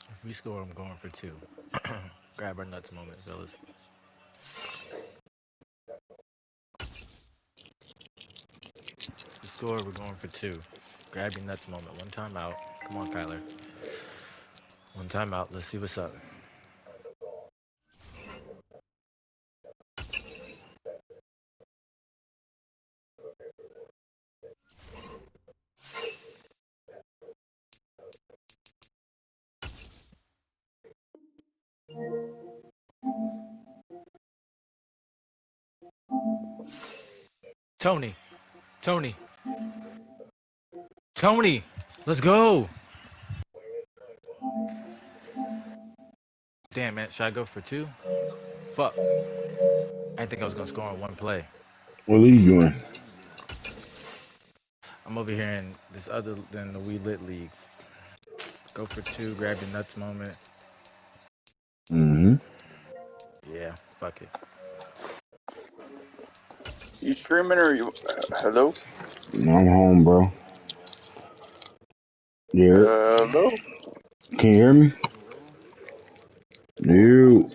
If we score, I'm going for 2. Grab our nuts moment, fellas. If we score, we're going for 2. Grab your nuts moment. One time out. Come on, Kyler. One time out. Let's see what's up. Tony. Tony. Tony. Let's go. Damn, man. Should I go for 2? Fuck. I think I was going to score on one play. What are you doing? I'm over here in this other than the We Lit League. Go for 2. Grab your nuts moment. Mm-hmm. Yeah. Fuck it. You streaming or you? Hello. I'm home, bro. Yeah. Hello. Can you hear me? You.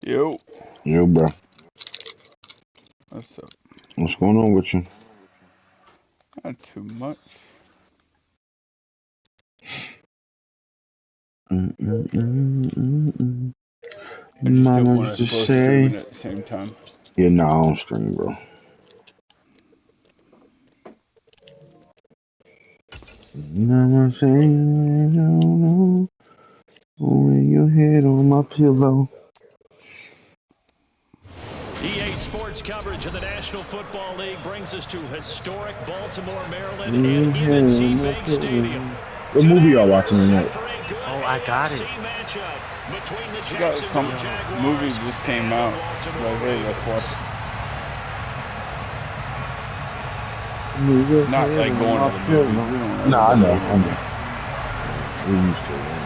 Yo. Yo, bro. What's up? What's going on with you? Not too much. I just don't Mama want used us to both say. streaming at the same time. Yeah, no, I don't stream, bro. Mama say, no, when your head on my pillow. EA Sports coverage of the National Football League brings us to historic Baltimore, Maryland, and M&T Bank Stadium. What movie y'all watching tonight? Oh, I got it. Between the We got some Jacksonville movie Jaguars just came and out. the Baltimore Like, hey, let's watch Ravens. it. Not like going to the movies. We don't Nah, I ever know. go to the movies. We used to.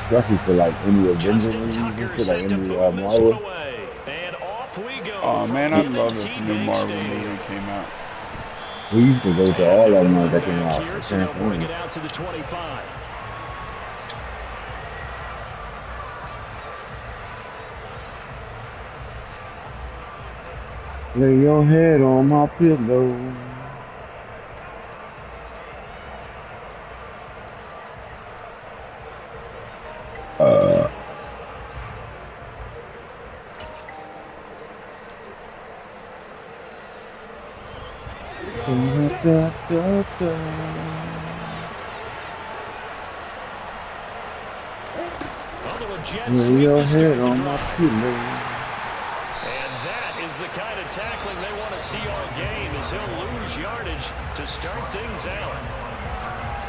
Especially for like any Avengers movies and shit, like any Marvel. Oh man, I'd love if a new Marvel movie came out. We used to go to all of them that came out. Here, so they'll bring it out to the 25. Lay your head on my pillow. Lay your head on my pillow. And that is the kind of tackling they want to see all game, as he'll lose yardage to start things out.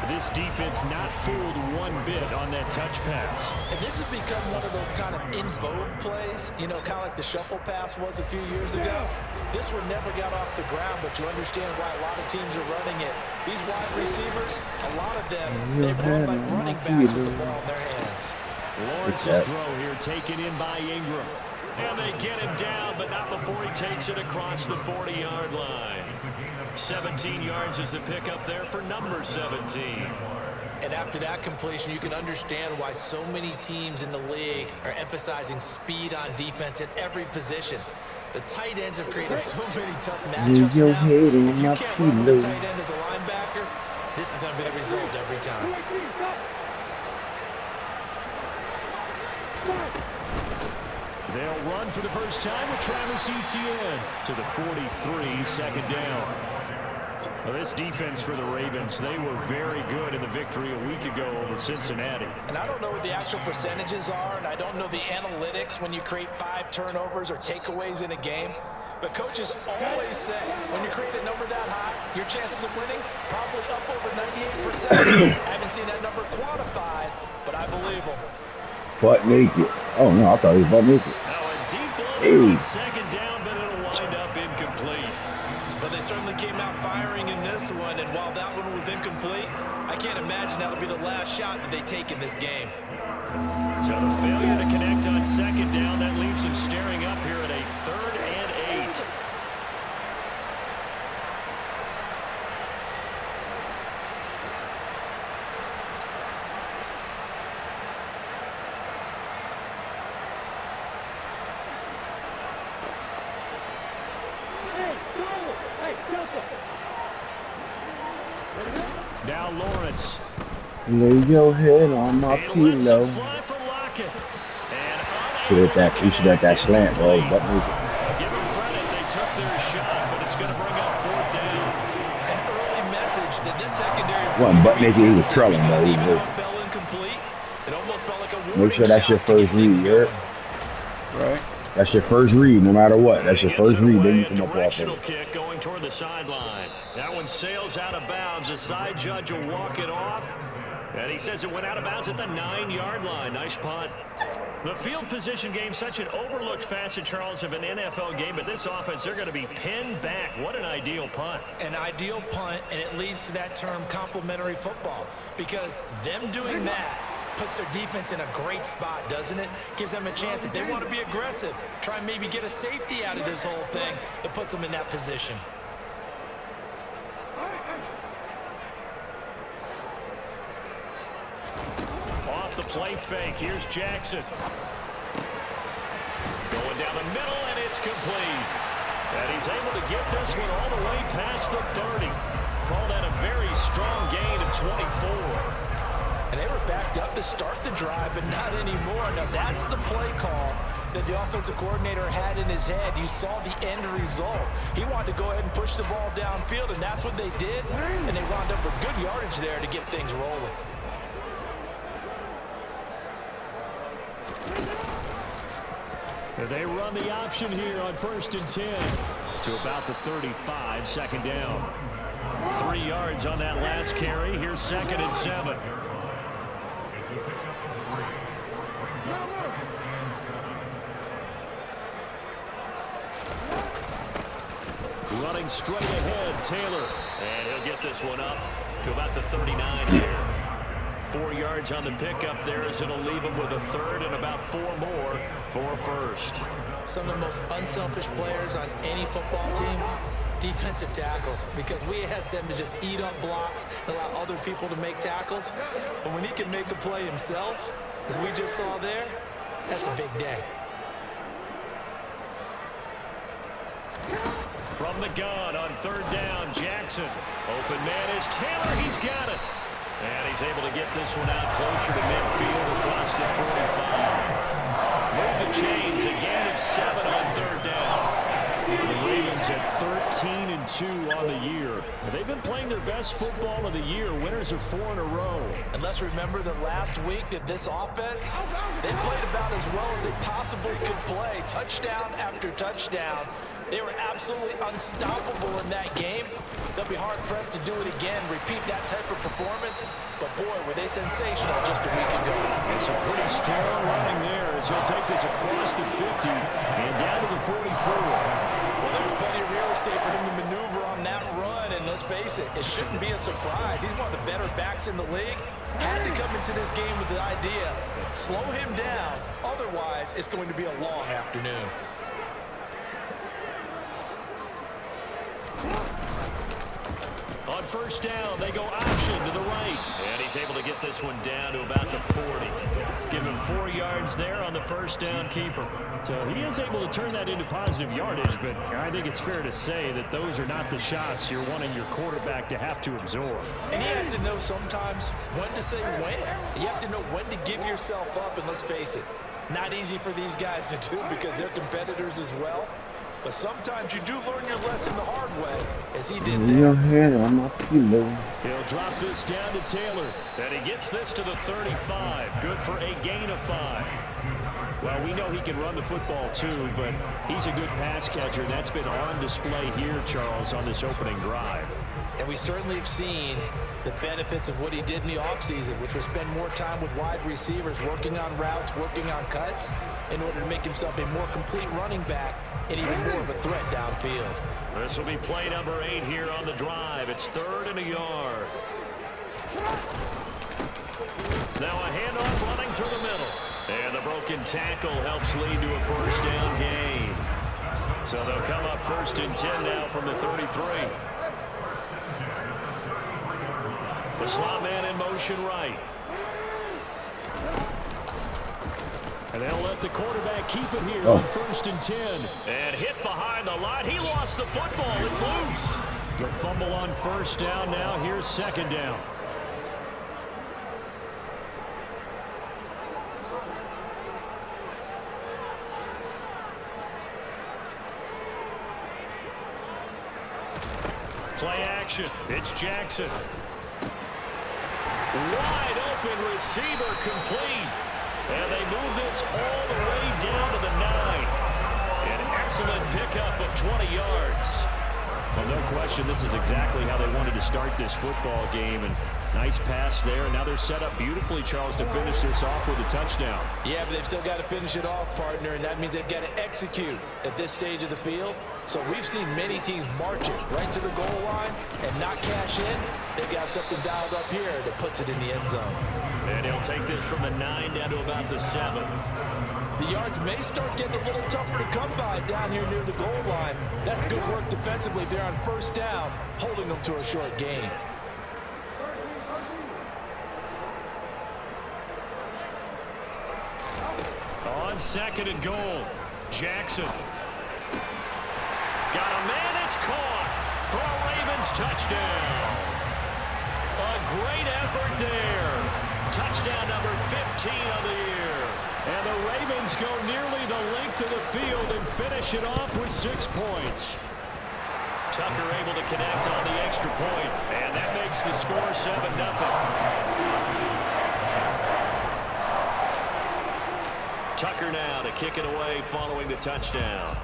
This defense not fooled one bit on that touch pass. And this has become one of those kind of in vogue plays, you know, kind of like the shuffle pass was a few years ago. This one never got off the ground, but you understand why a lot of teams are running it. These wide receivers, a lot of them, they run like running backs with the ball in their hands. Lawrence's throw here taken in by Ingram. And they get him down, but not before he takes it across the 40-yard line. 17 yards is the pickup there for number 17. And after that completion, you can understand why so many teams in the league are emphasizing speed on defense at every position. The tight ends have created so many tough matchups now. If you can't run with a tight end as a linebacker, this is going to be the result every time. They'll run for the first time with Travis Etienne to the 43, second down. Well, this defense for the Ravens, they were very good in the victory a week ago over Cincinnati. And I don't know what the actual percentages are, and I don't know the analytics when you create 5 turnovers or takeaways in a game. But coaches always say when you create a number that high, your chances of winning probably up over 98%. I haven't seen that number quantified, but I believe them. Butt naked. Oh, no, I thought he was butt naked. Now a deep ball on second down, but it'll wind up incomplete. But they certainly came out firing in this one, and while that one was incomplete, I can't imagine that'll be the last shot that they take in this game. So the failure to connect on second down, that leaves them staring up here at a 3rd and 8. Now Lawrence. Lay your head on my pillow. You should have that slant, bro. Butt naked. Give them credit, they took their shot, but it's going to bring up 4th down. An early message that this secondary is going butt naked, he was trailing, bro. He was fell incomplete. It almost felt like a warning. Make sure that's your first read, yeah? Right. That's your first read, no matter what. That's your first read, then you come up off Directional it. kick going toward the sideline. That one sails out of bounds. The side judge will walk it off. And he says it went out of bounds at the 9-yard line. Nice punt. The field position game, such an overlooked facet, Charles, of an NFL game. But this offense, they're going to be pinned back. What an ideal punt. An ideal punt, and it leads to that term complementary football. Because them doing that puts their defense in a great spot, doesn't it? Gives them a chance. If they want to be aggressive, try and maybe get a safety out of this whole thing, it puts them in that position. Off the play fake, here's Jackson. Going down the middle, and it's complete. And he's able to get this one all the way past the 30. Called that a very strong gain of 24. And they were backed up to start the drive, but not anymore. Now, that's the play call that the offensive coordinator had in his head. You saw the end result. He wanted to go ahead and push the ball downfield, and that's what they did. And they wound up with good yardage there to get things rolling. They run the option here on 1st and 10 to about the 35, second down. 3 yards on that last carry. Here's 2nd and 7. Running straight ahead, Taylor. And he'll get this one up to about the 39 here. 4 yards on the pickup there as it'll leave him with a 3rd and about 4 more for 1st. Some of the most unselfish players on any football team, defensive tackles, because we ask them to just eat up blocks and allow other people to make tackles. But when he can make a play himself, as we just saw there, that's a big day. From the gun on 3rd down, Jackson. Open man is Taylor. He's got it. And he's able to get this one out closer to midfield across the 45. Move the chains. A gain of 7 on 3rd down. The Ravens at 13-2 on the year. They've been playing their best football of the year. Winners of 4 in a row. And let's remember that last week that this offense, they played about as well as they possibly could play. Touchdown after touchdown. They were absolutely unstoppable in that game. They'll be hard-pressed to do it again, repeat that type of performance. But, boy, were they sensational just a week ago. And some pretty strong running there as he'll take this across the 50 and down to the 44. Well, there's plenty of real estate for him to maneuver on that run. And let's face it, it shouldn't be a surprise. He's one of the better backs in the league. Had to come into this game with the idea, slow him down. Otherwise, it's going to be a long afternoon. first down. They go option to the right. And he's able to get this one down to about the 40. Give him 4 yards there on the first down keeper. So he is able to turn that into positive yardage, but I think it's fair to say that those are not the shots you're wanting your quarterback to have to absorb. And he has to know sometimes when to say when. You have to know when to give yourself up, and let's face it, not easy for these guys to do because they're competitors as well. But sometimes you do learn your lesson the hard way, as he did there. He'll drop this down to Taylor, and he gets this to the 35. Good for a gain of 5. Well, we know he can run the football too, but he's a good pass catcher. That's been on display here, Charles, on this opening drive. And we certainly have seen the benefits of what he did in the offseason, which was spend more time with wide receivers, working on routes, working on cuts, in order to make himself a more complete running back and even more of a threat downfield. This will be play number 8 here on the drive. It's 3rd and a yard. Now a handoff running through the middle. And the broken tackle helps lead to a first down gain. So they'll come up 1st and 10 now from the 33. The slot man in motion right. And they'll let the quarterback keep it here on 1st and 10. And hit behind the line. He lost the football. It's loose. The fumble on first down now. Here's 2nd down. Play action. It's Jackson. Wide open receiver complete. And they move this all the way down to the 9. An excellent pickup of 20 yards. Well, no question, this is exactly how they wanted to start this football game. And nice pass there. Now they're set up beautifully, Charles, to finish this off with a touchdown. Yeah, but they've still got to finish it off, partner, and that means they've got to execute at this stage of the field. So we've seen many teams march it right to the goal line and not cash in. They've got something dialed up here that puts it in the end zone. And he'll take this from the 9 down to about the 7. The yards may start getting a little tougher to come by down here near the goal line. That's good work defensively there on first down, holding them to a short gain. On 2nd and goal, Jackson. Got a man, it's caught for a Ravens touchdown. A great effort there. Touchdown number 15 of the year. And the Ravens go nearly the length of the field and finish it off with 6 points. Tucker able to connect on the extra point, and that makes the score 7-0. Tucker now to kick it away following the touchdown.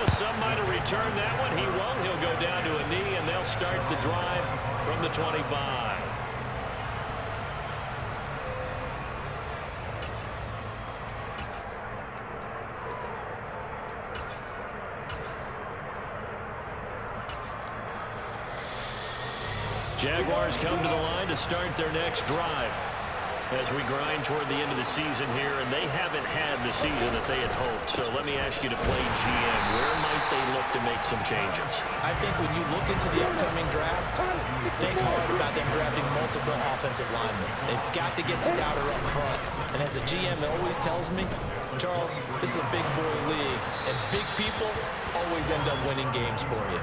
Some might have returned that one. He won't. He'll go down to a knee, and they'll start the drive from the 25. Jaguars come to the line to start their next drive as we grind toward the end of the season here, and they haven't had the season that they had hoped. So let me ask you to play GM. Where might they look to make some changes? I think when you look into the upcoming draft, think hard about them drafting multiple offensive linemen. They've got to get stouter up front. And as a GM, it always tells me, Charles, this is a big boy league, and big people always end up winning games for you.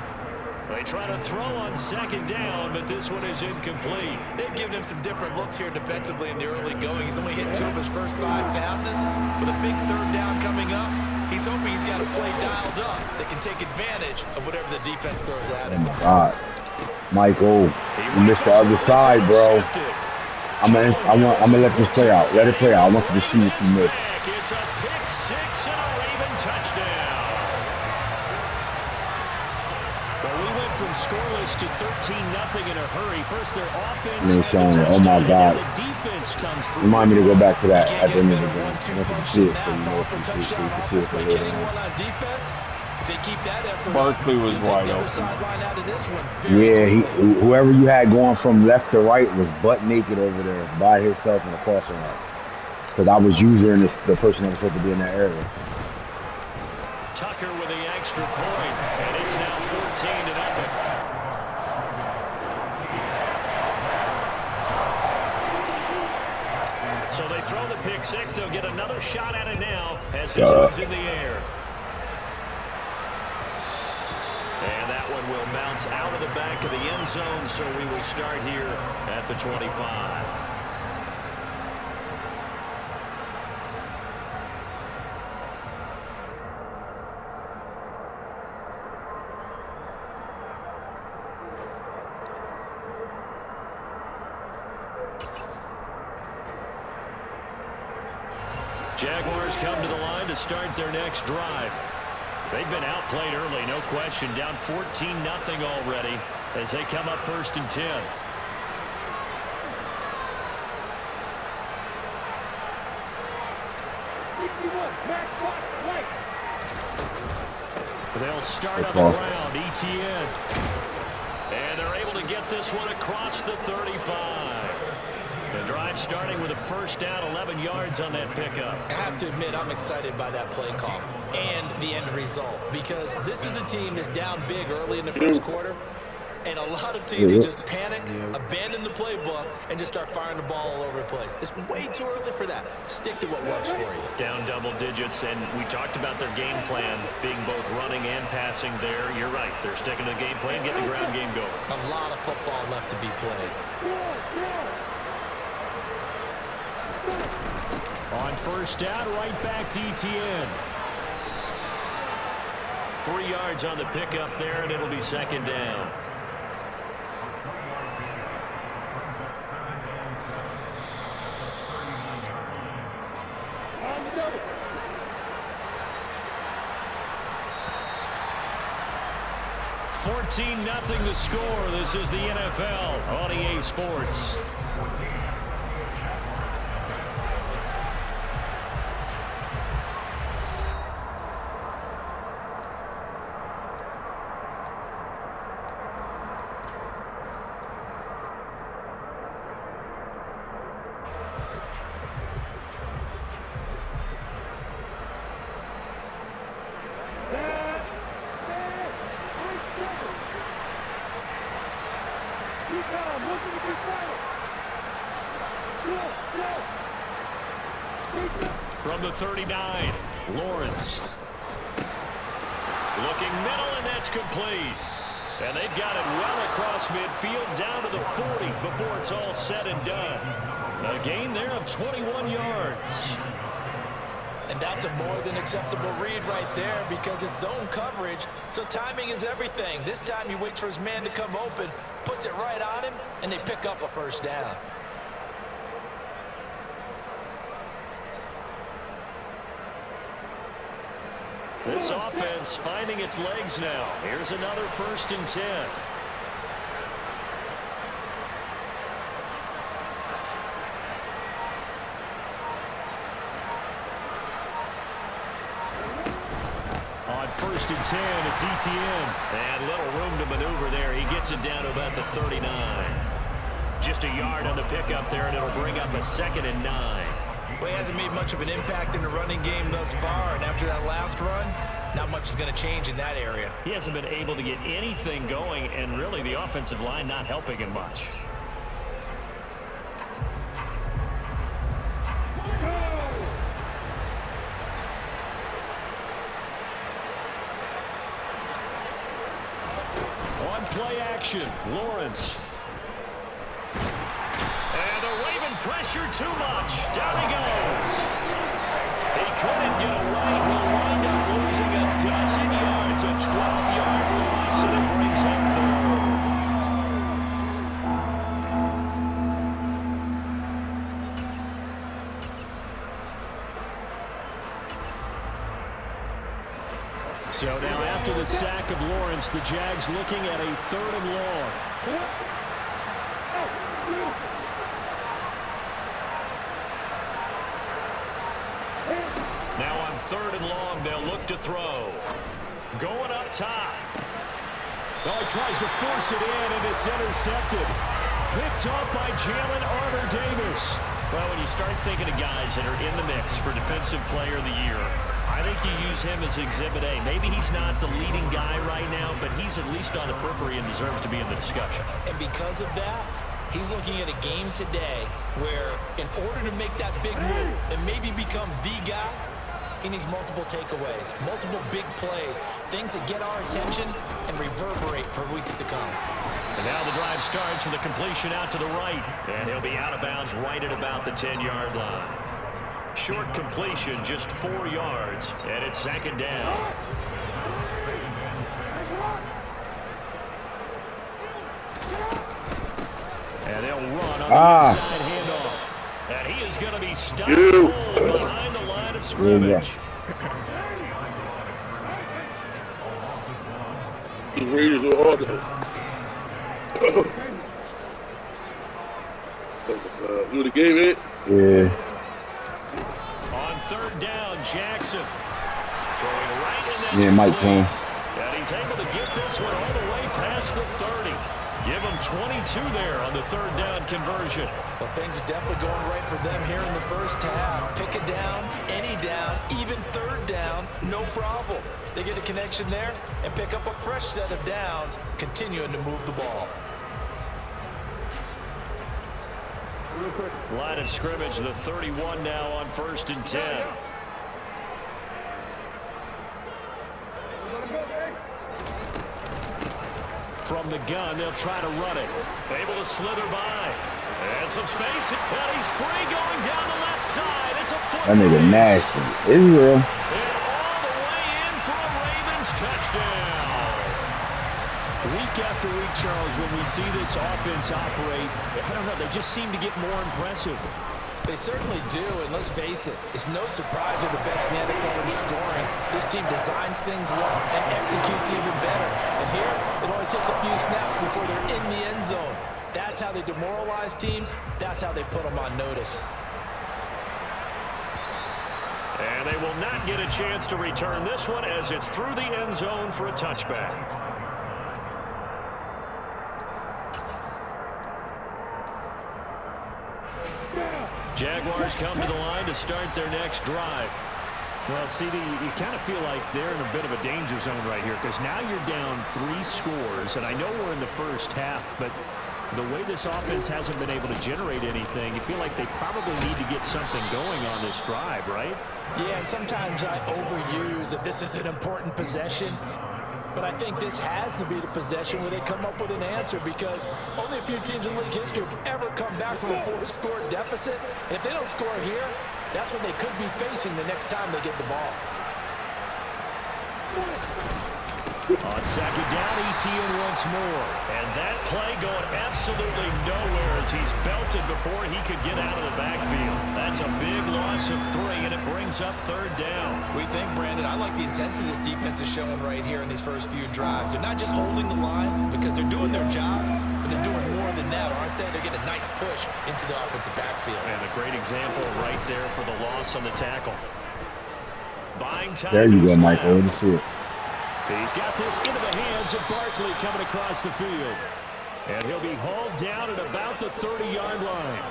They try to throw on 2nd down, but this one is incomplete. They've given him some different looks here defensively in the early going. He's only hit 2 of his first 5 passes. With a big 3rd down coming up, he's hoping he's got a play dialed up that can take advantage of whatever the defense throws at him. Oh my God. Michael, you missed the other side, bro. I'm gonna let this play out. Let it play out. I want you to see what you missed. It's a pick 6 and a Raven touchdown. Well, we went from scoreless to 13-0 in a hurry. First, their offense. Oh my God. The defense comes through. Remind me to go back to that at the end of the game. I want you to see it so you know if you see it for later on. They keep that effort. Barkley was wide open. Yeah, whoever you had going from left to right was butt naked over there by himself in the crossing route. Because I was using the person that was supposed to be in that area. Tucker extra point, and it's now 14-0. So they throw the pick six. They'll get another shot at it now as this one's in the air. And that one will bounce out of the back of the end zone, so we will start here at the 25. Jaguars come to the line to start their next drive. They've been outplayed early, no question. Down 14-0 already as they come up 1st and 10. They'll start on the ground, ETN. And they're able to get this one across the 35. The drive starting with a first down, 11 yards on that pickup. I have to admit, I'm excited by that play call and the end result, because this is a team that's down big early in the first quarter, and a lot of teams just panic, abandon the playbook, and just start firing the ball all over the place. It's way too early for that. Stick to what works for you. Down double digits, and we talked about their game plan being both running and passing there. You're right. They're sticking to the game plan, getting the ground game going. A lot of football left to be played. On first down, right back to ETN. 3 yards on the pickup there, and it'll be second down. $14-0 the score. This is the NFL on EA Sports. From the 39, Lawrence. Looking middle, and that's complete. And they've got it well across midfield, down to the 40 before it's all said and done. A gain there of 21 yards. And that's a more than acceptable read right there, because it's zone coverage, so timing is everything. This time he waits for his man to come open, puts it right on him, and they pick up a first down. This offense finding its legs now. Here's another 1st and 10. On 1st and 10, it's ETN. And little room to maneuver there. He gets it down to about the 39. Just a yard on the pickup there, and it'll bring up a 2nd and 9. Well, he hasn't made much of an impact in the running game thus far, and after that last run, not much is going to change in that area. He hasn't been able to get anything going, and really the offensive line not helping him much. On play action, Lawrence. And they're waving pressure too much. Down he goes. He couldn't get away. He'll wind up losing a dozen yards. A 12-yard loss, and it brings home third. So now after the sack of Lawrence, the Jags looking at a 3rd and long. Now on 3rd and long, they'll look to throw. Going up top. Oh, he tries to force it in, and it's intercepted. Picked up by Jalen Armour-Davis. Well, when you start thinking of guys that are in the mix for Defensive Player of the Year, I think you use him as Exhibit A. Maybe he's not the leading guy right now, but he's at least on the periphery and deserves to be in the discussion. And because of that, he's looking at a game today where in order to make that big move and maybe become the guy, he needs multiple takeaways, multiple big plays, things that get our attention and reverberate for weeks to come. And now the drive starts with a completion out to the right. And he'll be out of bounds right at about the 10-yard line. Short completion, just 4 yards, and it's second down. And they'll run on the inside handoff. And he is going to be stopped behind the line of scrimmage. The Raiders are hard to the game, eh? Yeah. On third down, Jackson throwing right in that. Yeah, Mike Payne. And he's able to get this one all the way past the 30. Give him 22 there on the third down conversion. Well, things are definitely going right for them here in the first half. Pick a down, any down, even third down, no problem. They get a connection there and pick up a fresh set of downs, continuing to move the ball. Line of scrimmage, the 31 now on 1st and 10. From the gun, they'll try to run it. Able to slither by. And some space. And he's free going down the left side. It's a foot. That nigga nasty. Israel. And all the way in for a Ravens touchdown. Week after week, Charles, when we see this offense operate, I don't know, they just seem to get more impressive. They certainly do, and let's face it, it's no surprise they're the best in the NFL in scoring. This team designs things well and executes even better. And here, it only takes a few snaps before they're in the end zone. That's how they demoralize teams. That's how they put them on notice. And they will not get a chance to return this one as it's through the end zone for a touchback. Jaguars come to the line to start their next drive. Well, CD, you kind of feel like they're in a bit of a danger zone right here because now you're down 3 scores, and I know we're in the first half, but the way this offense hasn't been able to generate anything, you feel like they probably need to get something going on this drive, right? Yeah, and sometimes I overuse that this is an important possession. But I think this has to be the possession where they come up with an answer because only a few teams in league history have ever come back from a 4-score deficit. And if they don't score here, that's what they could be facing the next time they get the ball. On second down, ETN once more. And that play going absolutely nowhere as he's belted before he could get out of the backfield. That's a big loss of 3, and it brings up third down. We think, Brandon, I like the intensity this defense is showing right here in these first few drives. They're not just holding the line because they're doing their job, but they're doing more than that, aren't they? They're getting a nice push into the offensive backfield. And a great example right there for the loss on the tackle. Buying time. There you go, Michael. Let me see it. He's got this into the hands of Barkley coming across the field. And he'll be hauled down at about the 30-yard line.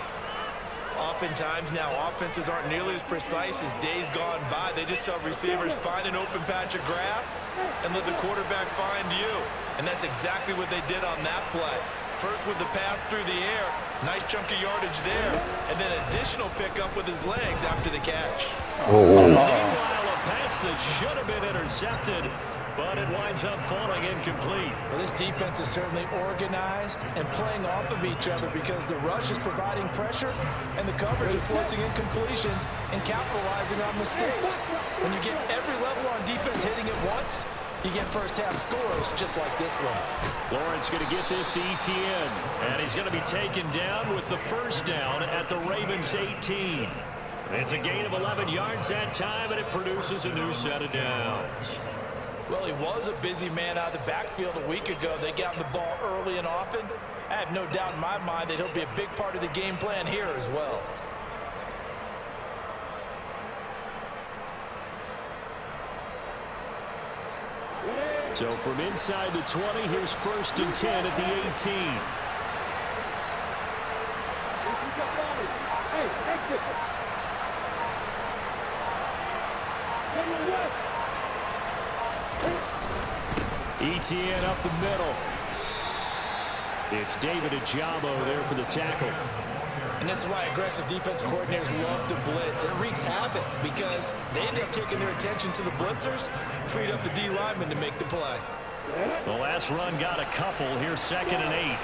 Oftentimes now, offenses aren't nearly as precise as days gone by. They just tell receivers, find an open patch of grass and let the quarterback find you. And that's exactly what they did on that play. First with the pass through the air, nice chunk of yardage there, and then additional pickup with his legs after the catch. Meanwhile, a pass that should have been intercepted, but it winds up falling incomplete. Well, this defense is certainly organized and playing off of each other because the rush is providing pressure and the coverage is forcing incompletions and capitalizing on mistakes. When you get every level on defense hitting at once, you get first half scores just like this one. Lawrence going to get this to ETN, and he's going to be taken down with the first down at the Ravens 18. It's a gain of 11 yards that time, and it produces a new set of downs. Well, he was a busy man out of the backfield a week ago. They got him the ball early and often. I have no doubt in my mind that he'll be a big part of the game plan here as well. So from inside the 20, here's 1st and 10 at the 18. Hey, ETN up the middle. It's David Ajabo there for the tackle. And this is why aggressive defense coordinators love to blitz. It wreaks havoc because they end up taking their attention to the blitzers, freed up the D lineman to make the play. The last run got a couple. Here's 2nd and 8.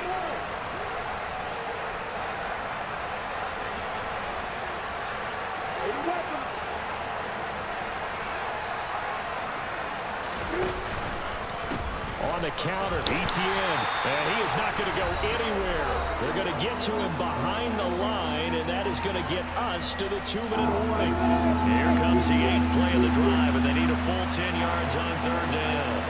On the counter, ETN, and he is not going to go anywhere. They're going to get to him behind the line, and that is going to get us to the 2-minute warning. Here comes the 8th play of the drive, and they need a full 10 yards on 3rd down.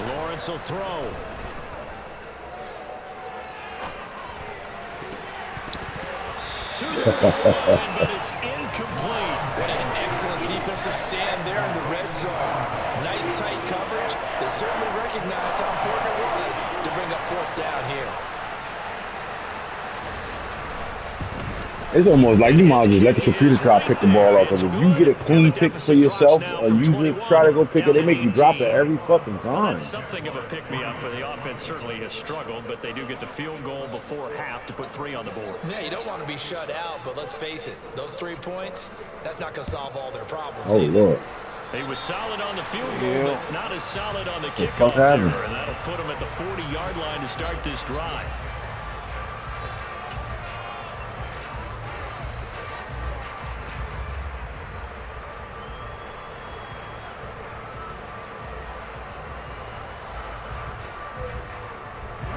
Lawrence will throw. To the line, but it's incomplete. What an excellent defensive stand there in the red zone. Nice tight coverage. They certainly recognized how important it was to bring up 4th down here. It's almost like you might as well let the computer try to pick the ball up. Because if you get a clean pick for yourself, or you just try to go pick it, they make you drop it every fucking time. That's something of a pick-me-up, but the offense certainly has struggled, but they do get the field goal before half to put 3 on the board. Yeah, you don't want to be shut out, but let's face it, those 3 points, that's not going to solve all their problems Oh, either. Lord. He was solid on the field goal, but not as solid on the kickoff there, and that'll put him at the 40-yard line to start this drive.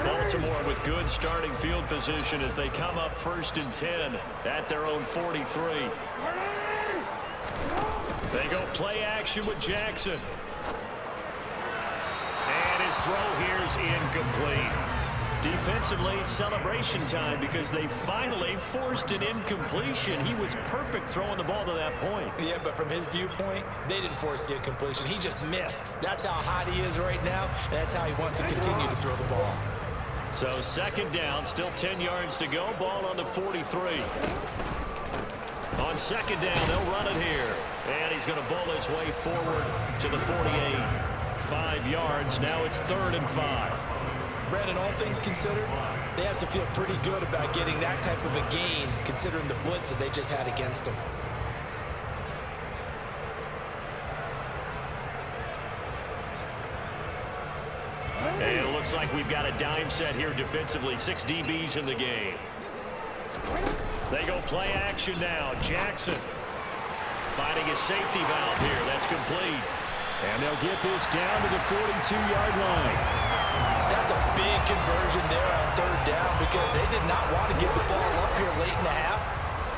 Baltimore with good starting field position as they come up 1st and 10 at their own 43. They go play action with Jackson. And his throw here is incomplete. Defensively, celebration time because they finally forced an incompletion. He was perfect throwing the ball to that point. Yeah, but from his viewpoint, they didn't force the incompletion. He just missed. That's how hot he is right now, and that's how he wants to continue to throw the ball. So 2nd down, still 10 yards to go. Ball on the 43. On 2nd down, they'll run it here. And he's going to bull his way forward to the 48. 5 yards. Now it's 3rd and 5. Brandon, all things considered, they have to feel pretty good about getting that type of a gain, considering the blitz that they just had against them. And it looks like we've got a dime set here defensively. 6 DBs in the game. They go play action now. Jackson finding a safety valve here. That's complete. And they'll get this down to the 42-yard line. That's a big conversion there on 3rd down because they did not want to get the ball up here late in the half.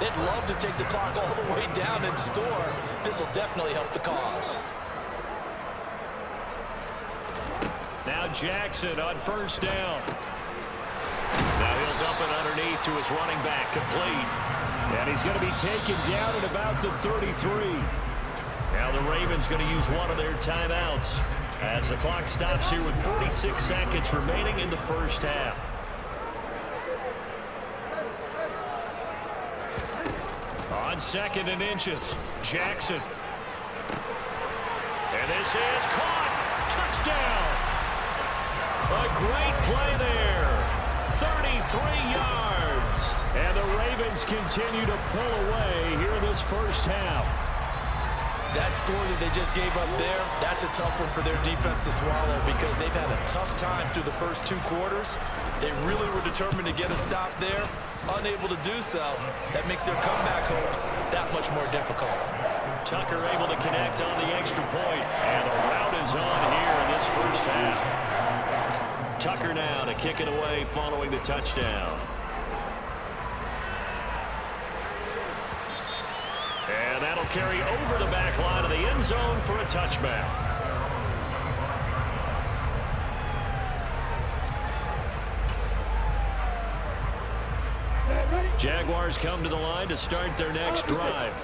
They'd love to take the clock all the way down and score. This will definitely help the cause. Now Jackson on 1st down. Now he'll dump it underneath to his running back, complete. And he's going to be taken down at about the 33. Now the Ravens going to use one of their timeouts as the clock stops here with 46 seconds remaining in the 1st half. On 2nd and inches, Jackson. And this is caught. Touchdown. A great play there. 33 yards. And the Ravens continue to pull away here in this 1st half. That score that they just gave up there, that's a tough one for their defense to swallow because they've had a tough time through the first 2 quarters. They really were determined to get a stop there. Unable to do so, that makes their comeback hopes that much more difficult. Tucker able to connect on the extra point, and the route is on here in this 1st half. Tucker now to kick it away following the touchdown. And that'll carry over the back line of the end zone for a touchback. Jaguars come to the line to start their next drive.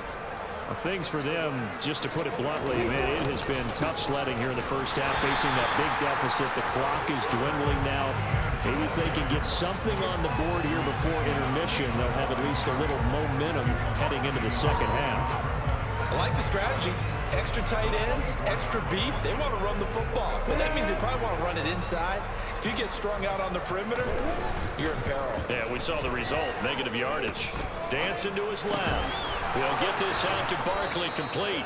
Things for them, just to put it bluntly, man, it has been tough sledding here in the 1st half, facing that big deficit. The clock is dwindling now. Maybe if they can get something on the board here before intermission, they'll have at least a little momentum heading into the 2nd half. I like the strategy. Extra tight ends, extra beef. They want to run the football. But that means they probably want to run it inside. If you get strung out on the perimeter, you're in peril. Yeah, we saw the result. Negative yardage. Dancing to his left. He'll get this out to Barkley, complete.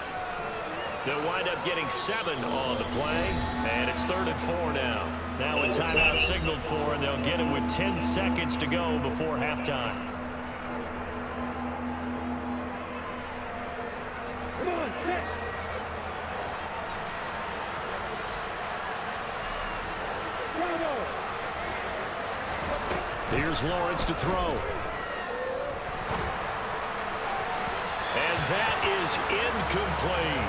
They'll wind up getting 7 on the play, and it's 3rd and 4 now. Now a timeout signaled for, and they'll get it with 10 seconds to go before halftime. Here's Lawrence to throw. And that is incomplete.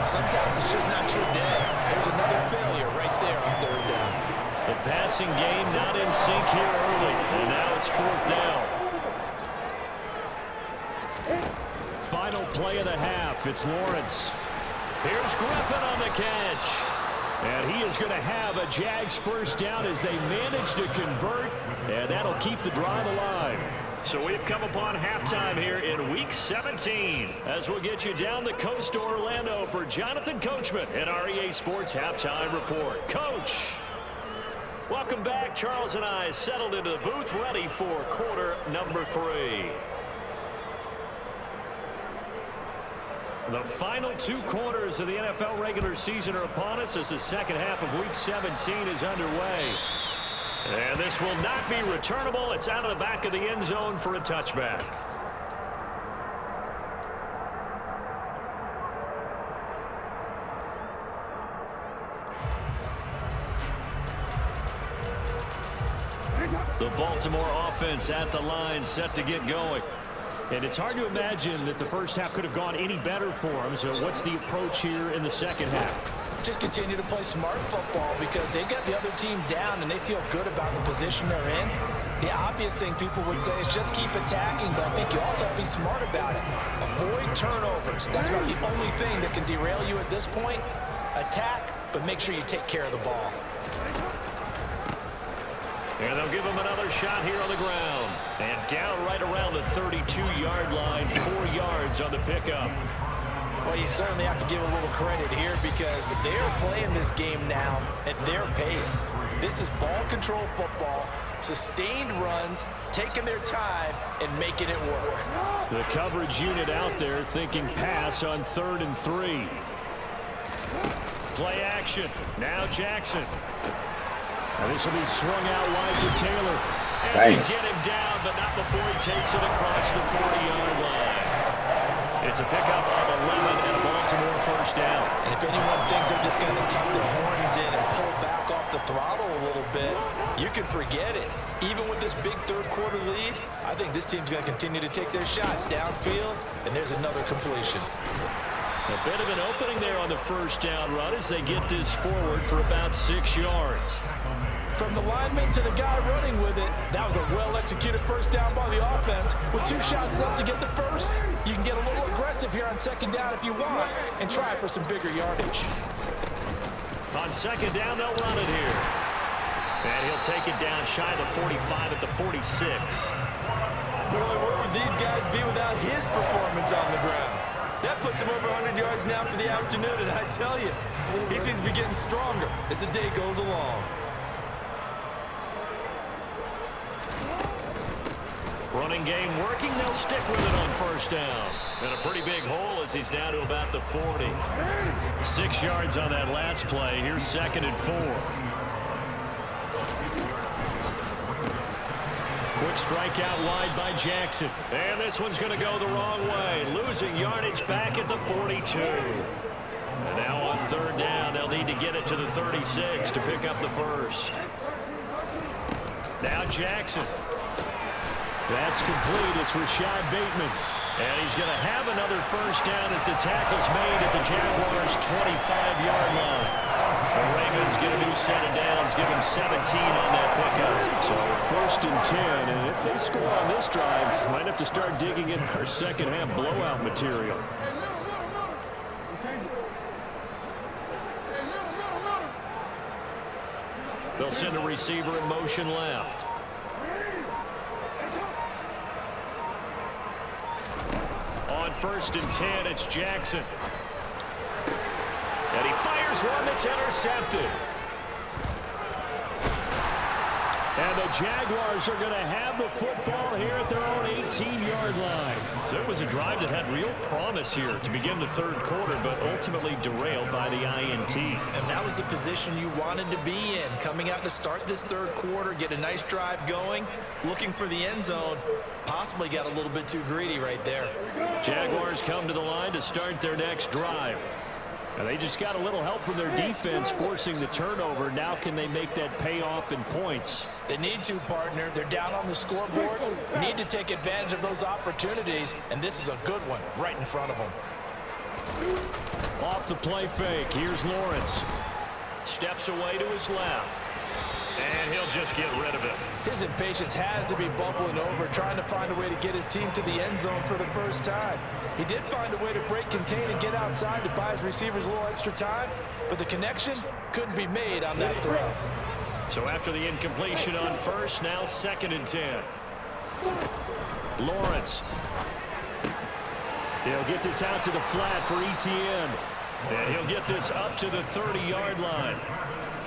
Sometimes it's just not your day. There's another failure right there on 3rd down. The passing game not in sync here early, and now it's 4th down. Final play of the half. It's Lawrence. Here's Griffin on the catch. And he is going to have a Jags first down as they manage to convert, and that'll keep the drive alive. So we've come upon halftime here in Week 17 as we'll get you down the coast to Orlando for Jonathan Coachman and our EA Sports Halftime Report. Coach, welcome back. Charles and I settled into the booth ready for quarter number 3. The final 2 quarters of the NFL regular season are upon us as the second half of Week 17 is underway. And this will not be returnable. It's out of the back of the end zone for a touchback. The Baltimore offense at the line, set to get going. And it's hard to imagine that the first half could have gone any better for them. So what's the approach here in the second half? Just continue to play smart football because they got the other team down and they feel good about the position they're in. The obvious thing people would say is just keep attacking, but I think you also have to be smart about it. Avoid turnovers. That's about the only thing that can derail you at this point. Attack, but make sure you take care of the ball. And they'll give him another shot here on the ground. And down right around the 32-yard line, 4 yards on the pickup. Well, you certainly have to give a little credit here because they're playing this game now at their pace. This is ball control football, sustained runs, taking their time, and making it work. The coverage unit out there thinking pass on 3rd and 3. Play action. Now Jackson. And this will be swung out wide to Taylor. And they get him down, but not before he takes it across the 40-yard line. It's a pickup of 11 and a Baltimore first down. And if anyone thinks they're just going to tuck their horns in and pull back off the throttle a little bit, you can forget it. Even with this big third-quarter lead, I think this team's going to continue to take their shots downfield, and there's another completion. A bit of an opening there on the first down run as they get this forward for about 6 yards. From the lineman to the guy running with it, that was a well-executed first down by the offense. With 2 shots left to get the first, you can get a little aggressive here on second down if you want and try for some bigger yardage. On second down, they'll run it here. And he'll take it down shy of the 45 at the 46. Boy, where would these guys be without his performance on the ground? That puts him over 100 yards now for the afternoon, and I tell you, he seems to be getting stronger as the day goes along. Running game working, they'll stick with it on first down. And a pretty big hole as he's down to about the 40. 6 yards on that last play. Here's 2nd and 4. Quick strike out wide by Jackson. And this one's going to go the wrong way. Losing yardage back at the 42. And now on 3rd down, they'll need to get it to the 36 to pick up the first. Now Jackson. That's complete. It's Rashad Bateman. And he's going to have another first down as the tackle's made at the Jaguars' 25-yard line. The Ravens get a new set of downs, give him 17 on that pickup. So 1st and 10, and if they score on this drive, might have to start digging in our second half blowout material. They'll send a receiver in motion left. On 1st and 10. It's Jackson. And he fires one that's intercepted. And the Jaguars are going to have the football here at their own 18-yard line. So it was a drive that had real promise here to begin the 3rd quarter, but ultimately derailed by the INT. And that was the position you wanted to be in, coming out to start this 3rd quarter, get a nice drive going, looking for the end zone. Possibly got a little bit too greedy right there. Jaguars come to the line to start their next drive. And they just got a little help from their defense forcing the turnover. Now can they make that pay off in points? They need to, partner. They're down on the scoreboard. Need to take advantage of those opportunities, and this is a good one right in front of them. Off the play fake. Here's Lawrence. Steps away to his left. And he'll just get rid of it. His impatience has to be bubbling over, trying to find a way to get his team to the end zone for the first time. He did find a way to break contain and get outside to buy his receivers a little extra time, but the connection couldn't be made on that throw. So after the incompletion on 1st, now 2nd and 10. Lawrence. He'll get this out to the flat for Etienne. And he'll get this up to the 30-yard line.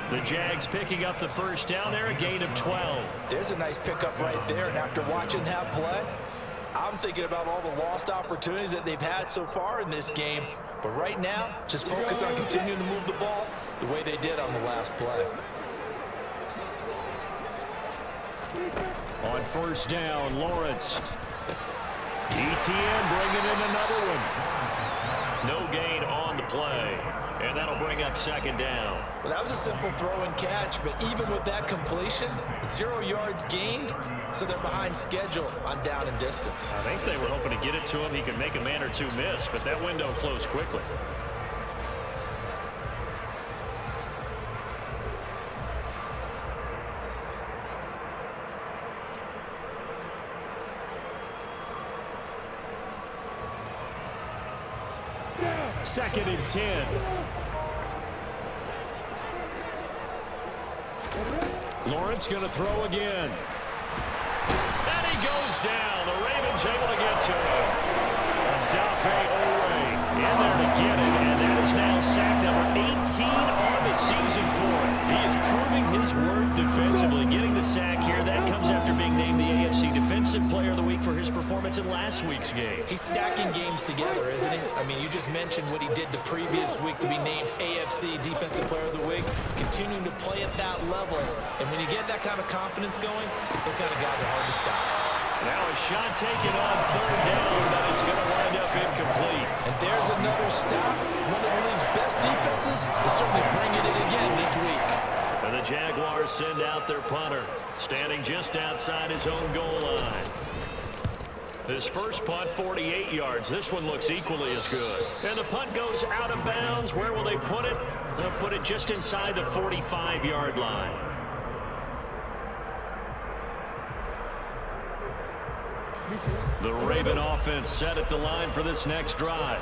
The Jags picking up the 1st down there, a gain of 12. There's a nice pickup right there, and after watching him play, I'm thinking about all the lost opportunities that they've had so far in this game. But right now, just focus on continuing to move the ball the way they did on the last play. On 1st down, Lawrence. Etienne bringing in another one. No gain on the play. And that'll bring up 2nd down. Well, that was a simple throw and catch, but even with that completion, 0 yards gained, so they're behind schedule on down and distance. I think they were hoping to get it to him. He could make a man or two miss, but that window closed quickly. Second and 10. Lawrence going to throw again. And he goes down. The Ravens able to get to him. Dafe Owe in there to get it, and that is now sack number 18 on the season for him. He is proving his worth defensively, getting the sack here. That comes after being named the AFC Defensive Player of the Week for his performance in last week's game. He's stacking games together, isn't he? I mean, you just mentioned what he did the previous week to be named AFC Defensive Player of the Week, continuing to play at that level. And when you get that kind of confidence going, those kind of guys are hard to stop. Now a shot taken on 3rd down, but it's going to wind up incomplete. And there's another stop. One of the league's best defenses is certainly bringing it again this week. And the Jaguars send out their punter, standing just outside his own goal line. His first punt, 48 yards. This one looks equally as good. And the punt goes out of bounds. Where will they put it? They'll put it just inside the 45-yard line. The Raven offense set at the line for this next drive.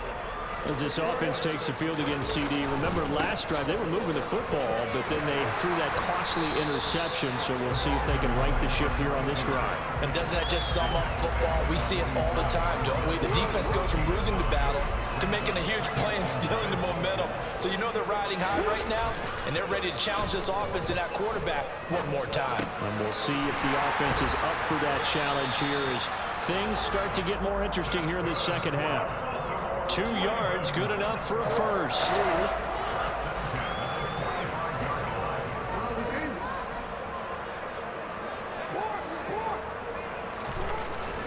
As this offense takes the field against CD, remember last drive they were moving the football, but then they threw that costly interception, so we'll see if they can right the ship here on this drive. And doesn't that just sum up football? We see it all the time, don't we? The defense goes from losing the battle to making a huge play and stealing the momentum. So you know they're riding high right now, and they're ready to challenge this offense and that quarterback one more time. And we'll see if the offense is up for that challenge here as things start to get more interesting here in this second half. 2 yards, good enough for a first.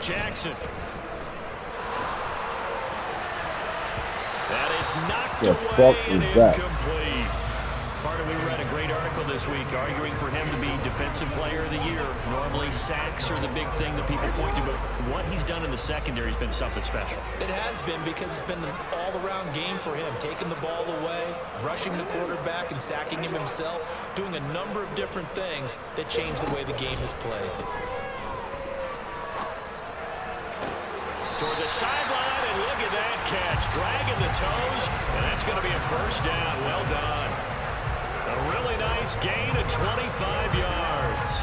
Jackson. And it's knocked away and incomplete. Pardon, we read a great article this week arguing for him to be Defensive Player of the Year. Normally sacks are the big thing that people point to, but what he's done in the secondary has been something special. It has been, because it's been an all-around game for him, taking the ball away, rushing the quarterback and sacking him himself, doing a number of different things that change the way the game is played. Toward the sideline, and look at that catch, dragging the toes, and that's going to be a first down. Well done. A really nice gain of 25 yards.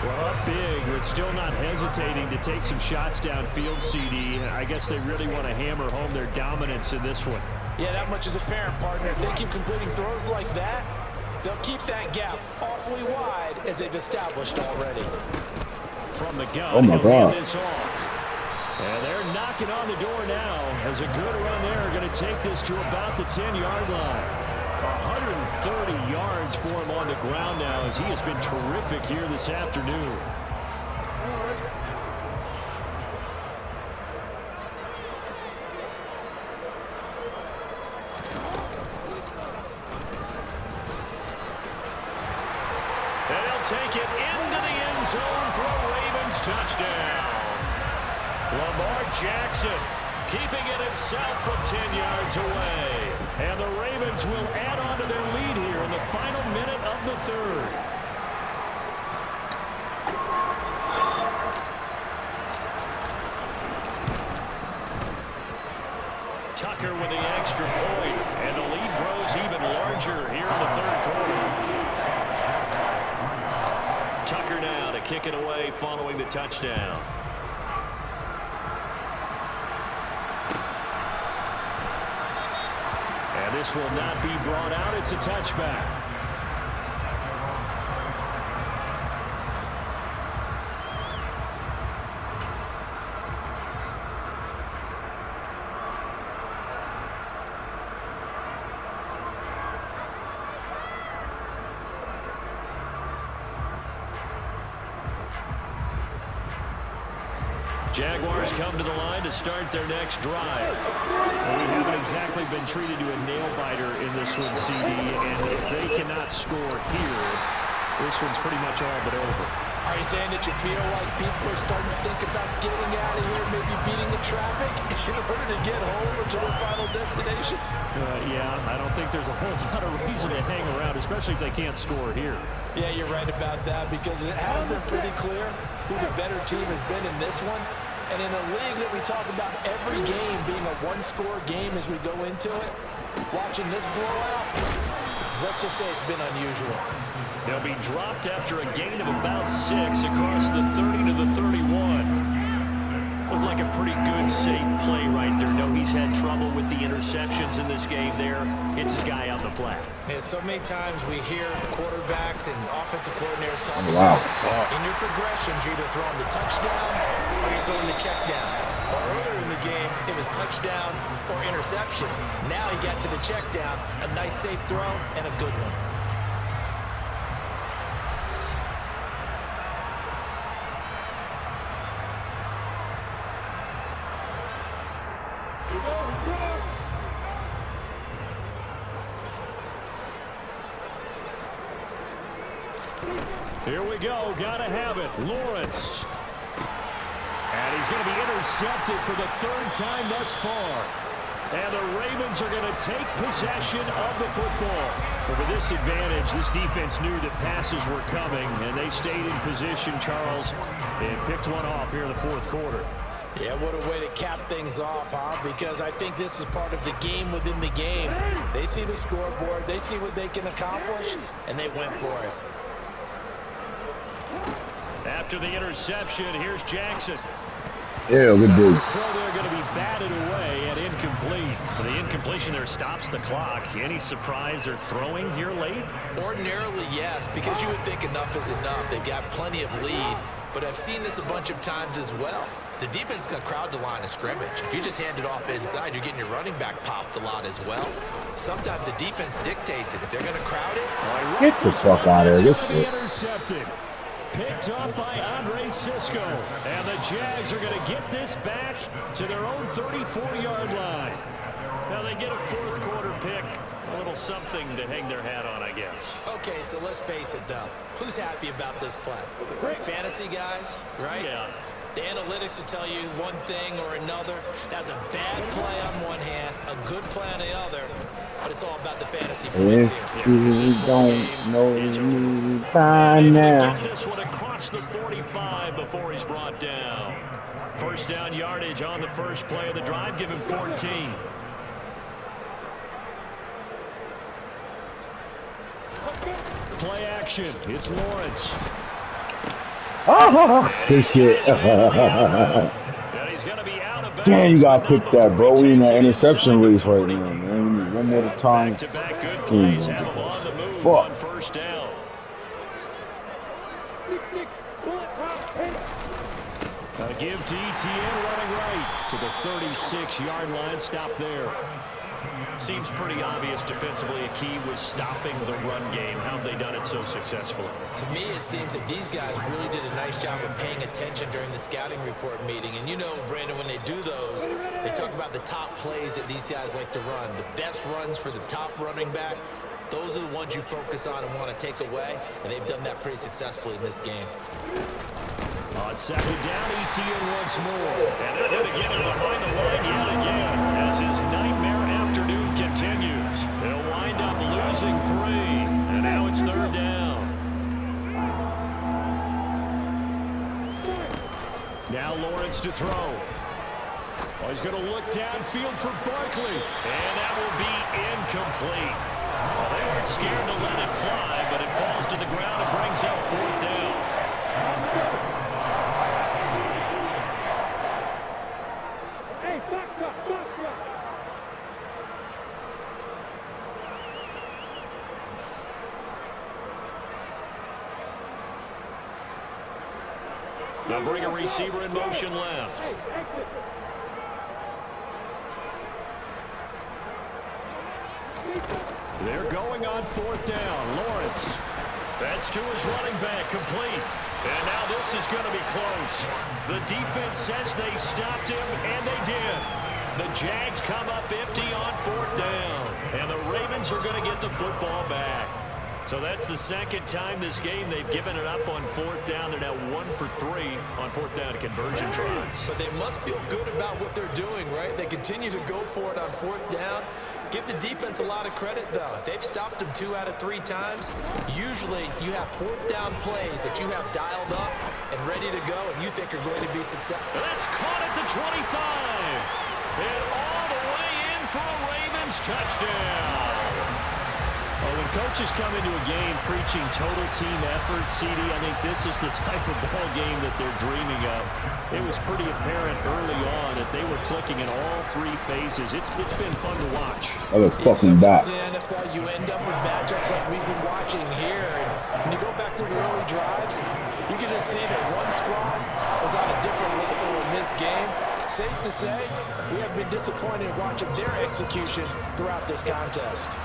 Well, up big, but still not hesitating to take some shots downfield, CD. I guess they really want to hammer home their dominance in this one. Yeah, that much is apparent, partner. If they keep completing throws like that, they'll keep that gap awfully wide as they've established already. From the gun, oh my God. this off. And they're knocking on the door now as a good run there going to take this to about the 10-yard line. 130 yards for him on the ground now as he has been terrific here this afternoon. And he'll take it into the end zone for a Ravens touchdown. Lamar Jackson keeping it himself from 10 yards away. And the Ravens will add on to their lead here in the final minute of the third. Tucker with the extra point, and the lead grows even larger here in the third quarter. Tucker now to kick it away following the touchdown. And this will not be brought out. It's a touchback. Jaguars come to the line to start their next drive. Well, we haven't exactly been treated to a nail-biter in this one, CD, and if they cannot score here, this one's pretty much all but over. Are you saying that you feel like people are starting to think about getting out of here, maybe beating the traffic in order to get home or to their final destination? Yeah, I don't think there's a whole lot of reason to hang around, especially if they can't score here. Yeah, you're right about that because it has been pretty clear who the better team has been in this one. And in a league that we talk about every game being a one-score game as we go into it, watching this blowout, let's just say it's been unusual. They'll be dropped after a gain of about 6 across the 30 to the 31. Looked like a pretty good, safe play right there. No, he's had trouble with the interceptions in this game there. Hits his guy on the flat. Yeah, so many times we hear quarterbacks and offensive coordinators talk about in your progressions, you're either throwing the touchdown or you're throwing the check down. But earlier in the game, it was touchdown or interception. Now he got to the check down, a nice safe throw, and a good one. Here we go. Gotta have it. Lawrence. And he's going to be intercepted for the third time thus far. And the Ravens are going to take possession of the football. But with this advantage, this defense knew that passes were coming, and they stayed in position, Charles, and picked one off here in the fourth quarter. Yeah, what a way to cap things off, huh? Because I think this is part of the game within the game. They see the scoreboard, they see what they can accomplish, and they went for it. After the interception, here's Jackson. Yeah, good dude. Throw there going to be batted away and incomplete. The incompletion there stops the clock. Any surprise they're throwing here late? Ordinarily, yes, because you would think enough is enough. They've got plenty of lead, but I've seen this a bunch of times as well. The defense can crowd the line of scrimmage. If you just hand it off inside, you're getting your running back popped a lot as well. Sometimes the defense dictates it. If they're going to crowd it, get the fuck out of here. This shit. Intercepted. Picked up by Andre Cisco. And the Jags are going to get this back to their own 34-yard line. Now they get a fourth quarter pick. A little something to hang their hat on, I guess. Okay, so let's face it, though. Who's happy about this play? Fantasy guys, right? Yeah. The analytics will tell you one thing or another. That's a bad play on one hand, a good play on the other, but it's all about the fantasy points If here. you don't know me by now. Get this one across the 45 before he's brought down. First down yardage on the first play of the drive. Give him 14. Play action. It's Lawrence. Good shit. And he's going to be out of bounds. Damn, you gotta but pick not that, before bro. he We in takes that it interception inside the race right 40. now, man. We need one more at a time. Back-to-back good We ain't plays gonna have get him on the this. move Fuck. on first down. A give to ETN running right to the 36-yard line. Stop there. Seems pretty obvious defensively a key was stopping the run game. How have they done it so successfully? To me, it seems that these guys really did a nice job of paying attention during the scouting report meeting. And you know, Brandon, when they do those, they talk about the top plays that these guys like to run. The best runs for the top running back, those are the ones you focus on and want to take away. And they've done that pretty successfully in this game. On second down, ETN once more. And they're going to get him behind the line yet again as his nightmare afternoon continues. They'll wind up losing 3. And now it's third down. Now Lawrence to throw. Oh, he's going to look downfield for Barkley. And that will be incomplete. Well, they weren't scared to let it fly, but it falls to the ground and brings up fourth down. They'll bring a receiver in motion left. They're going on fourth down. Lawrence. That's to his running back, complete. And now this is going to be close. The defense says they stopped him, and they did. The Jags come up empty on fourth down. And the Ravens are going to get the football back. So that's the second time this game they've given it up on fourth down. They're now 1 for 3 on fourth down conversion tries. But they must feel good about what they're doing, right? They continue to go for it on fourth down. Give the defense a lot of credit, though. They've stopped them 2 out of 3 times. Usually, you have fourth down plays that you have dialed up and ready to go, and you think are going to be successful. That's caught at the 25. And all the way in for a Ravens touchdown. Well, when coaches come into a game preaching total team effort, CD, I think this is the type of ball game that they're dreaming of. It was pretty apparent early on that they were clicking in all 3 phases. It's been fun to watch. Other fucking back. In the NFL, you end up with matchups like we've been watching here. And when you go back to the early drives, you can just see that one squad was on a different level in this game. Safe to say, we have been disappointed watching their execution throughout this contest.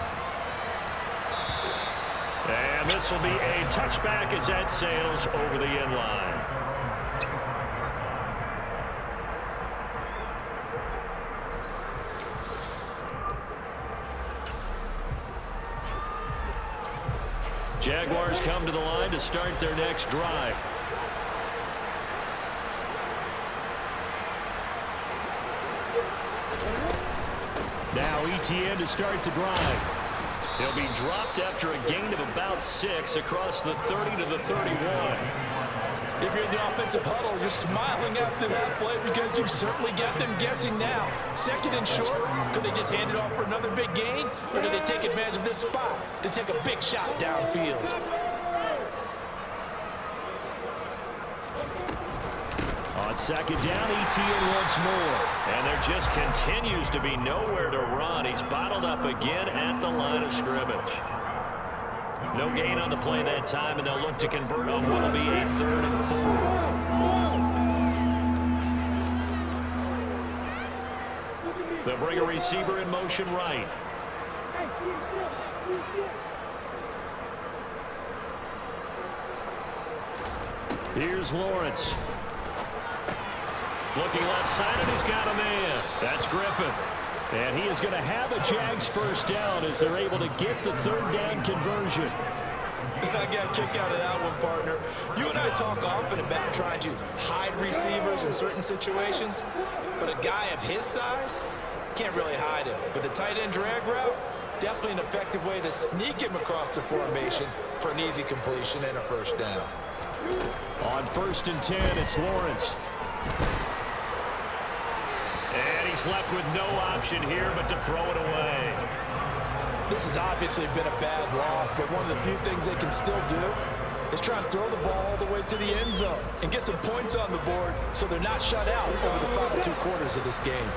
And this will be a touchback as that sails over the end line. Jaguars come to the line to start their next drive. Now ETN to start the drive. He'll be dropped after a gain of about 6 across the 30 to the 31. If you're in the offensive huddle, you're smiling after that play because you've certainly got them guessing now. Second and short, could they just hand it off for another big gain? Or do they take advantage of this spot to take a big shot downfield? On second down, ETN once more. And there just continues to be nowhere to run. He's bottled up again at the line of scrimmage. No gain on the play that time, and they'll look to convert on what will be a 3rd and 4. They'll bring a receiver in motion right. Here's Lawrence. Looking left side, and he's got a man. That's Griffin. And he is going to have a Jags first down as they're able to get the 3rd down conversion. I got a kick out of that one, partner. You and I talk often about trying to hide receivers in certain situations, but a guy of his size can't really hide him. But the tight end drag route, definitely an effective way to sneak him across the formation for an easy completion and a first down. On 1st and 10, it's Lawrence. And he's left with no option here but to throw it away. This has obviously been a bad loss, but one of the few things they can still do is try and throw the ball all the way to the end zone and get some points on the board so they're not shut out over the final 2 quarters of this game.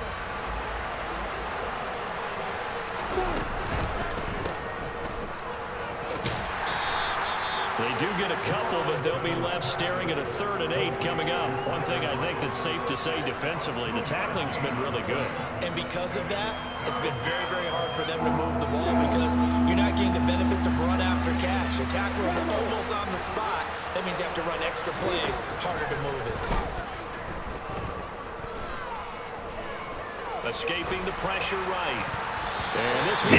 They do get a couple, but they'll be left staring at a 3rd and 8 coming up. One thing I think that's safe to say defensively, the tackling's been really good. And because of that, it's been very, very hard for them to move the ball because you're not getting the benefits of run after catch. They're tackling almost on the spot. That means you have to run extra plays, harder to move it. Escaping the pressure right. And this one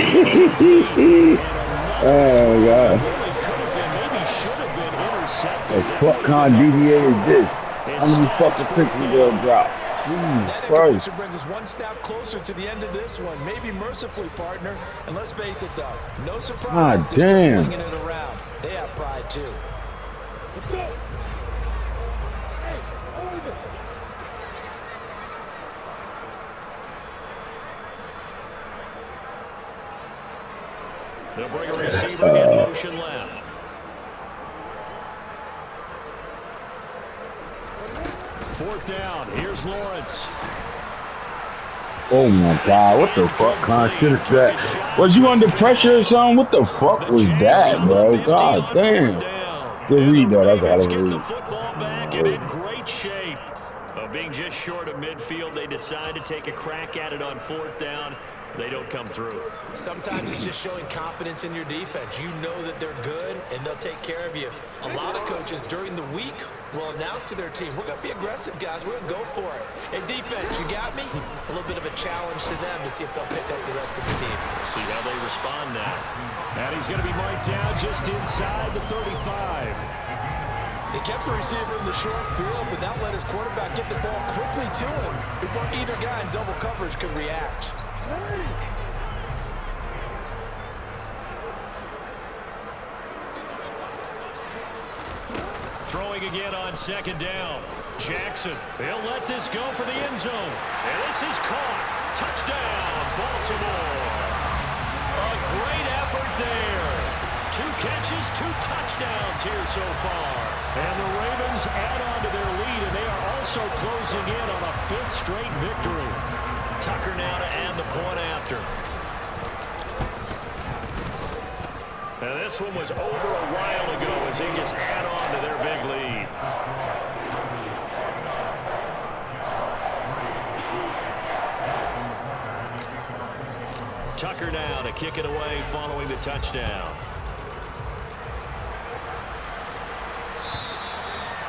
Oh, God. really could have been, maybe should have been intercepted. What kind of DVA is this? How many fucking picks we gonna drop? That Christ. incompletion brings us one step closer to the end of this one. Maybe mercifully, partner. And let's face it, though. No surprise. God They're damn. still flinging it around. They have pride, too. They'll bring a receiver in motion left. Fourth down. Here's Lawrence. Oh my God, what the fuck kind of shit is that? Was you under pressure or something? What the fuck was that, bro? God damn. Good read, though. That's how to Get the read. football back and in great shape. Being just short of midfield, they decide to take a crack at it on 4th down. They don't come through. Sometimes it's just showing confidence in your defense. You know that they're good, and they'll take care of you. A lot of coaches during the week will announce to their team, we're going to be aggressive, guys. We're going to go for it. And defense, you got me? A little bit of a challenge to them to see if they'll pick up the rest of the team. See how they respond now. And he's going to be marked down just inside the 35. They kept the receiver in the short field, but that let his quarterback get the ball quickly to him before either guy in double coverage could react. Throwing again on 2nd down. Jackson, they'll let this go for the end zone. And this is caught. Touchdown, Baltimore. A great effort there. 2 catches, 2 touchdowns here so far. And the Ravens add on to their lead, and they are also closing in on a 5th straight victory. Tucker now to add the point after. And this one was over a while ago as they just add on to their big lead. Tucker now to kick it away following the touchdown.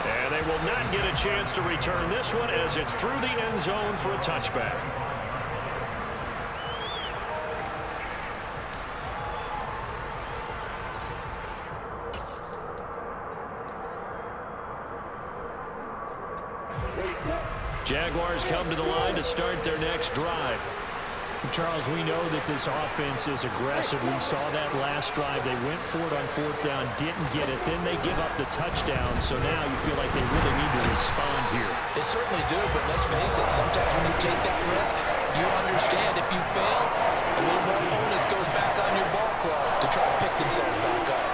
And they will not get a chance to return this one as it's through the end zone for a touchback. Jaguars come to the line to start their next drive. Charles, we know that this offense is aggressive. We saw that last drive. They went for it on 4th down, didn't get it. Then they give up the touchdown. So now you feel like they really need to respond here. They certainly do, but let's face it, sometimes when you take that risk, you understand if you fail, a little more bonus goes back on your ball club to try to pick themselves back up.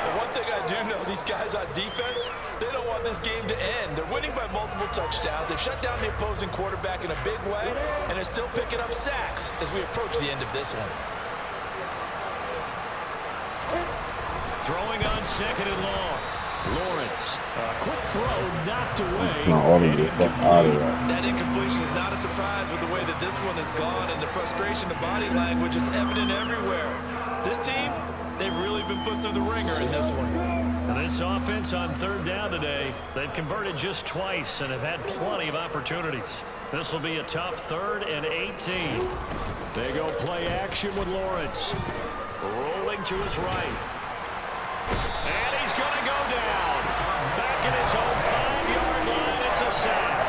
But one thing I do know, these guys on defense, they don't want this game to end. They're winning by multiple touchdowns. They've shut down the opposing quarterback in a big way, and they're still picking up sacks as we approach the end of this one. Throwing on 2nd and long. Lawrence, a quick throw knocked away. Not all of the fuck out of that. That incompletion is not a surprise with the way that this one has gone, and the frustration of body language is evident everywhere. This team, they've really been put through the ringer in this one. And this offense on 3rd down today, they've converted just twice and have had plenty of opportunities. This will be a tough 3rd and 18. They go play action with Lawrence. Rolling to his right. And he's going to go down. Back in his own 5-yard line, it's a sack.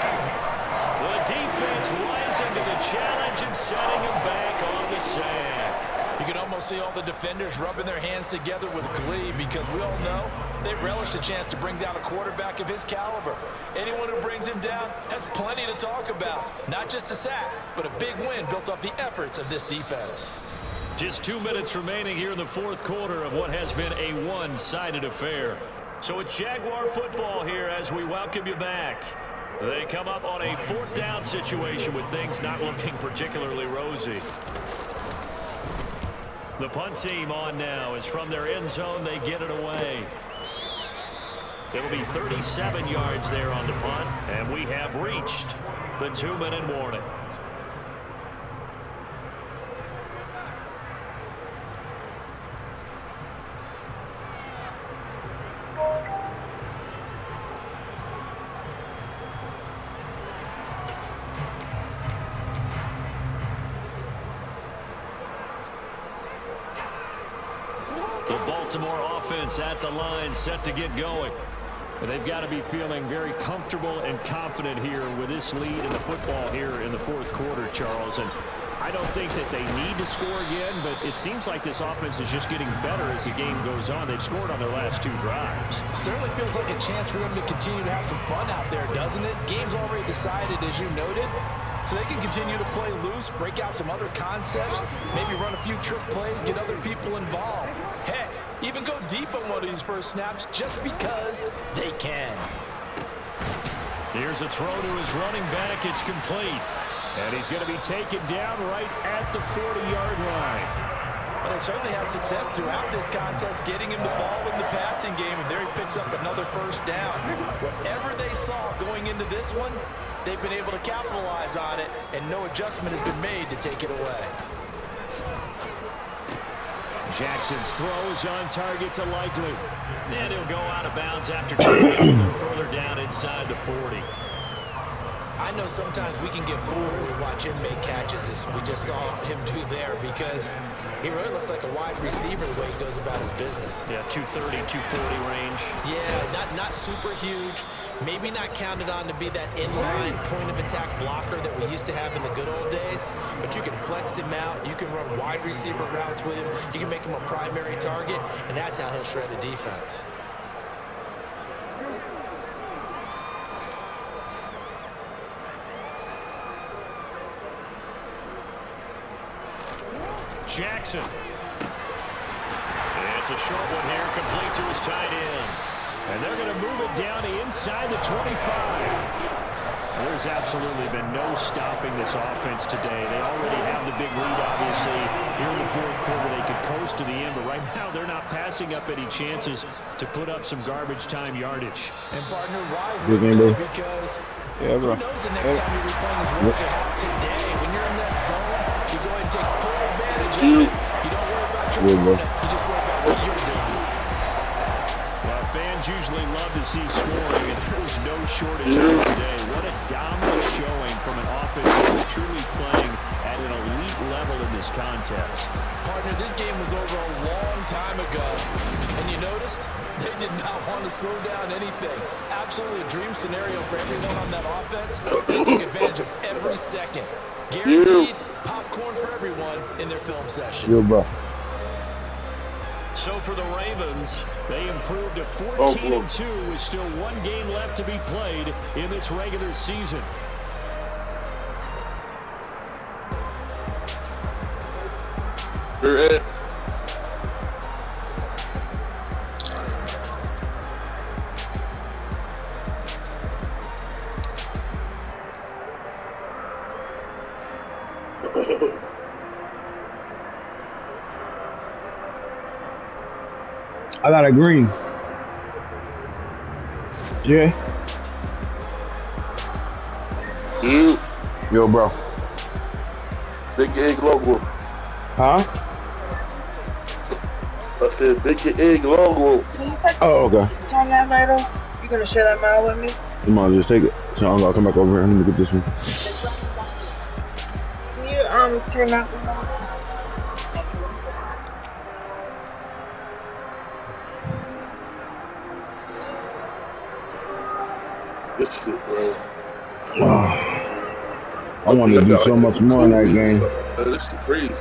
The defense rising to the challenge and setting him back on the sack. You can almost see all the defenders rubbing their hands together with glee because we all know they relish the chance to bring down a quarterback of his caliber. Anyone who brings him down has plenty to talk about. Not just a sack, but a big win built off the efforts of this defense. Just 2 minutes remaining here in the 4th quarter of what has been a one-sided affair. So it's Jaguar football here as we welcome you back. They come up on a 4th down situation with things not looking particularly rosy. The punt team on now is from their end zone. They get it away. It'll be 37 yards there on the punt, and we have reached the 2-minute warning. The Baltimore offense at the line, set to get going. And they've got to be feeling very comfortable and confident here with this lead in the football here in the 4th quarter, Charles. And I don't think that they need to score again, but it seems like this offense is just getting better as the game goes on. They've scored on their last 2 drives. Certainly feels like a chance for them to continue to have some fun out there, doesn't it? Game's already decided, as you noted. So they can continue to play loose, break out some other concepts, maybe run a few trick plays, get other people involved. Heck, even go deep on one of these first snaps just because they can. Here's a throw to his running back. It's complete. And he's going to be taken down right at the 40-yard line. But they certainly had success throughout this contest, getting him the ball in the passing game, and there he picks up another first down. Whatever they saw going into this one, they've been able to capitalize on it, and no adjustment has been made to take it away. Jackson's throw is on target to Likely. And he'll go out of bounds after taking it a little further down inside the 40. I know sometimes we can get fooled when we watch him make catches, as we just saw him do there, because he really looks like a wide receiver the way he goes about his business. Yeah, 230, 240 range. Yeah, not super huge. Maybe not counted on to be that inline point-of-attack blocker that we used to have in the good old days, but you can flex him out. You can run wide receiver routes with him. You can make him a primary target, and that's how he'll shred a defense. Jackson. It's a short one here, complete to his tight end. And they're going to move it down to inside the 25. There's absolutely been no stopping this offense today. They already have the big lead, obviously. Here in the 4th quarter, they could coast to the end, but right now they're not passing up any chances to put up some garbage time yardage. And partner, why would they? Because who knows the next time you'll be playing as well as you have today. When you're in that zone, you go ahead and take full advantage of it. You don't worry about your opponent. You just worry about what you're doing. Well, fans usually love to see scoring, and there's no shortage of it today. What a dominant showing from an offense that is truly playing at an elite level in this contest. Partner, this game was over a long time ago, and you noticed they did not want to slow down anything. Absolutely a dream scenario for everyone on that offense. They took advantage of every second. Guaranteed popcorn for everyone in their film session. So for the Ravens, they improved to 14-2 with still 1 game left to be played in this regular season. I got a green. Yeah. Yo, bro. Big egg logo. Huh? I said big egg logo. Oh, okay. Turn that light off. You gonna share that mile with me? Come on, just take it. So I'm gonna come back over here. Let me get this one. Can you turn that one off? This shit, bro. I wanted to do so much more in that game. This is crazy.